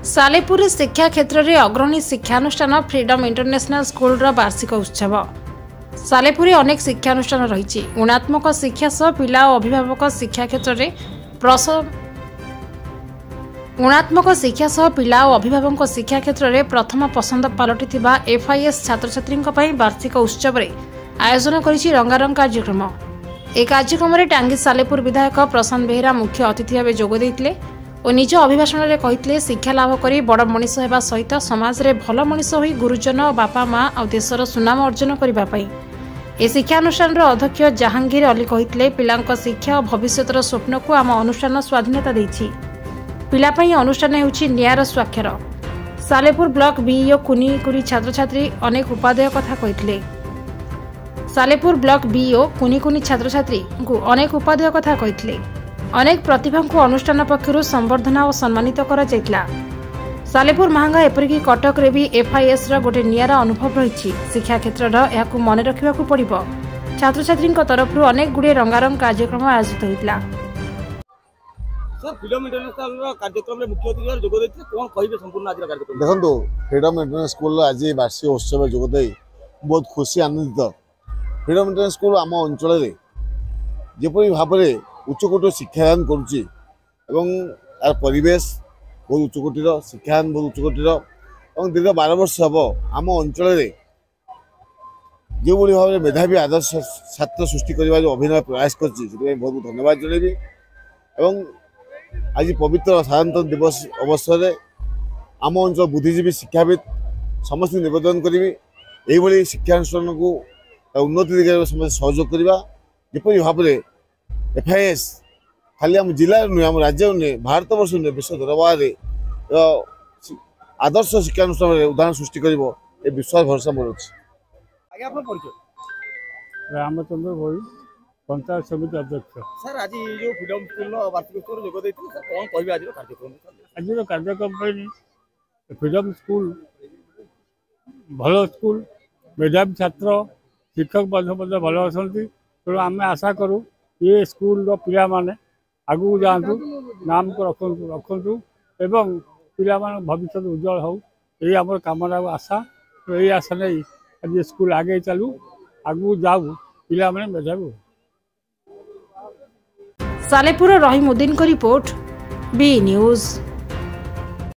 सालेपुर शिक्षा क्षेत्र में अग्रणी शिक्षानुष्ठान फ्रीडम इंटरनेशनल स्कूल वार्षिक उत्सव। सालेपुर अनेक शिक्षानुष्ठान रही गुणात्मक शिक्षा सह पिला और अभिभावक शिक्षा क्षेत्र में गुणात्मक शिक्षा सह पिला और अभिभावक शिक्षा क्षेत्र में प्रथम पसंद पलटि FIS छात्र छात्री वार्षिक उत्सव आयोजन करिछि रंगारंग कार्यक्रम। एक कार्यक्रम में टांगी सालेपुर विधायक प्रशांत बेहेरा मुख्य अतिथि भाव जोग देइतिले और निज अभिभाषण में कही शिक्षा लाभ कर बड़ मनीष होगा सहित समाज में भल मनीष हो गुरुजन बापा माँ और देशर सुनाम अर्जन करने ए शिक्षानुष्ठान अध्यक्ष जहांगीर अली कही पिला शिक्षा और भविष्य स्वप्न को आम अनुष्ठान स्वाधीनता देछि। पिलापाई अनुष्ठान होछि न्यायर स्वाक्षर। सालेपुर ब्लॉक बीईओ कुनीकुरी छात्र छात्री अनेक उपादेय कथा कही सालेपुर ब्लॉक बीईओ कुनीकुनी छात्र छात्री को अनेक उपादेय कथा कही अनेक प्रतिभा को अनुष्ठान पक्षर संबर्धना और सम्मानित करा जायतिला। सालेपुर महंगा एपरिक कटक रे भी FIS गोटे नियारा अनुभव रही शिक्षा क्षेत्र यह मन रखा पड़ो। छात्र छात्री तरफ अनेक गुड़े रंगारंग कार्यक्रम आयोजित होता। देखो फ्रीडम इंटरनेशनल स्कूल आज वार्षिक उत्सव जोगदे बहुत खुशी आनंदित। फ्रीडम इंटरनेशनल स्कूल आम अंचल जेपरी भाव में उच्चकोटी शिक्षादान करुच्ची यार परिवेश बहुत उच्चकोटीर शिक्षादान बहुत उच्चकोटीर दीर्घ 12 वर्ष हम आम अंचल जो भाव में मेधावी आदर्श छात्र सृष्टि करने जो अभिनव प्रयास कर बहुत बहुत धन्यवाद जनइबी। आज पवित्र साधारणतंत्र दिवस अवसर में आम अंचल बुद्धिजीवी शिक्षाविद समस्त निवेदन करी यही शिक्षानुष्ठान को उन्नति दिगरे समस्त सहयोग करवा जपरी भाव में FIS खाली आम जिले नुहे आम राज्य नुहे भारत वर्ष नुहे विश्व दरबार आदर्श शिक्षानुष्ठान उदाहरण सृष्टि कर विश्वास भरोसा मोर अच्छे। रामचंद्र भोई पंचायत समिति अध्यक्ष। सर आज जो फ्रीडम स्कूल वार्षिक उत्सव जोग देते सर कौन कह आज कार्यक्रम फ्रीडम स्कूल भल स्कूल मेधावी छात्र शिक्षक भल अच्छा तेणु आम आशा करूँ ये स्कूल पिला माने आगू जातु नाम को रखु एवं पिला भविष्य उज्जवल हो यही आम कामना आशा। तो यही आशा नहीं आज स्कूल आगे चलू आगू जाऊ पिला माने मेधावी। सालेपुर रहीमुद्दीन को रिपोर्ट बी न्यूज।